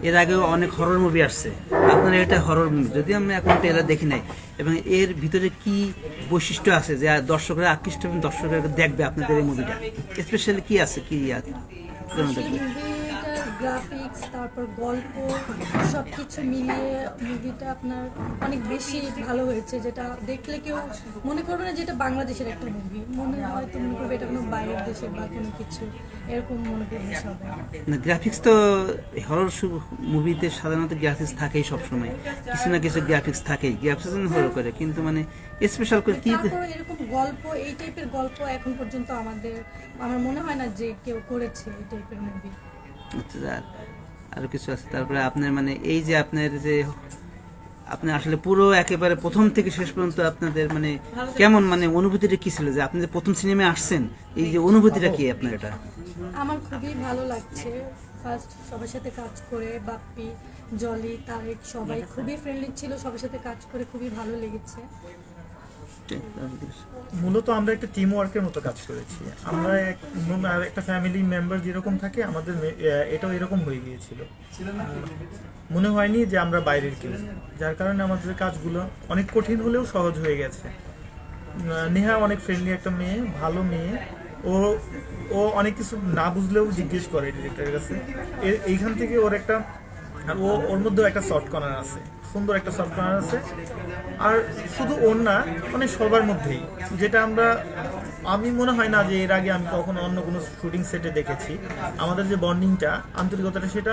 এর আগেও অনেক হরর মুভি আসছে, আপনার এটা হরর মুভি, যদি আমি এখন ট্রেলার দেখি নাই, এবং এর ভিতরে কি বৈশিষ্ট্য আছে যে দর্শকরা আকৃষ্ট এবং দর্শকরা দেখবে আপনাদের এই মুভিটা, স্পেশালি কি আছে, কি যেন দেখবে? গ্রাফিক্স, তারপর গল্প, সবকিছু মিলিয়ে মুভিটা আপনার অনেক বেশি ভালো হয়েছে, যেটা দেখলে কেউ মনে করবে না যে এটা বাংলাদেশের একটা মুভি, মনে করবে এটা কোনো বাইরের দেশের বা কোনো কিছু এরকম মনে করবে সবাই। না, গ্রাফিক্স তো হরর মুভিতে সাধারণত গ্রাফিক্স থাকেই, সবসময় কিছু না কিছু গ্রাফিক্স থাকেই, গ্রাফিক্স হরর করে, কিন্তু মানে স্পেশাল করে কি তারপর এরকম গল্প, এই টাইপের গল্প এখন পর্যন্ত আমার মনে হয় না যে কেউ করেছে এই টাইপের মুভি। আচ্ছা, আরো কিছু আছে? তারপরে আপনার মানে এই যে আপনার যে আপনি আসলে পুরো একেবারে প্রথম থেকে শেষ পর্যন্ত আপনাদের মানে কেমন মানে অনুভূতিটা কি ছিল, যে আপনি যে প্রথম সিনেমায় আসছেন, এই যে অনুভূতিটা কি আপনার? এটা আমার খুবই ভালো লাগছে। ফার্স্ট সবার সাথে কাজ করে, বাপ্পি, জলি, তারেক সবাই খুবই ফ্রেন্ডলি ছিল, সবার সাথে কাজ করে খুবই ভালো লেগেছে। মূলত আমরা একটা টিম ওয়ার্কের মতো কাজ করেছি। আমরা একটা ফ্যামিলি মেম্বার যেরকম থাকে, আমাদের এটাও এরকম হয়ে গিয়েছিল। মনে হয়নি যে আমরা বাইরের কেউ, যার কারণে আমাদের কাজগুলো অনেক কঠিন হলেও সহজ হয়ে গেছে। নেহা অনেক ফ্রেন্ডলি একটা মেয়ে, ভালো মেয়ে। ও ও অনেক কিছু না বুঝলেও জিজ্ঞেস করে ডিরেক্টরের কাছে। এইখান থেকে ওর মধ্যেও একটা সফট কর্নার আছে, সুন্দর একটা সফট কর্নার আছে। আর শুধু ওর না, মানে সবার মধ্যেই, যেটা আমি মনে হয় না যে এর আগে আমি কখনো অন্য কোনো শুটিং সেটে দেখেছি। আমাদের যে বন্ডিংটা, আন্তরিকতাটা, সেটা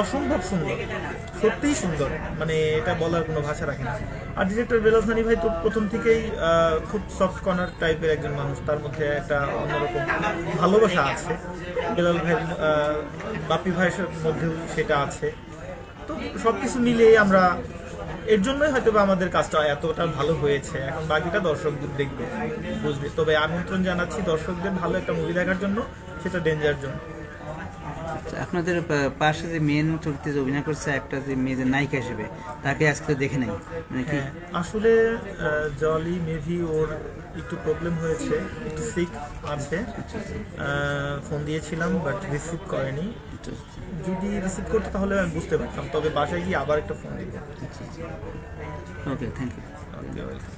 অসম্ভব সুন্দর, সত্যিই সুন্দর, মানে এটা বলার কোনো ভাষা রাখে না। আর ডিরেক্টর বেলাল সানি ভাই তো প্রথম থেকেই খুব সফট কর্নার টাইপের একজন মানুষ, তার মধ্যে একটা অন্যরকম ভালোবাসা আছে। বেলাল ভাই, বাপ্পি ভাইয়ের মধ্যেও সেটা আছে। তো সবকিছু মিলিয়ে আমরা, এর জন্যই হয়তো আমাদের কাজটা এতটা ভালো হয়েছে। এখন বাকিটা দর্শকদের দেখবে, বুঝবে। তবে আমন্ত্রণ জানাচ্ছি দর্শকদের ভালো একটা মুভি দেখার জন্য, সেটা ডেঞ্জার জোন। আপনাদের পাশে যে মেন চরিত্রে যে অভিনয় করছে একটা যে মেয়ে, যে নায়িকা হিসেবে, তাকে আজকে দেখে নাই মানে কি? আসলে জলি মেভি ওর একটু প্রবলেম হয়েছে, একটু সিক আছে। ফোন দিয়েছিলাম বাট রিসিভ করেনি। যদি রিসিভ করতো তাহলে আমি বুঝতে পারতাম, তবে বাসায় গিয়ে আবার একটা ফোন দিব। ওকে, থ্যাংক ইউ। Okay, welcome.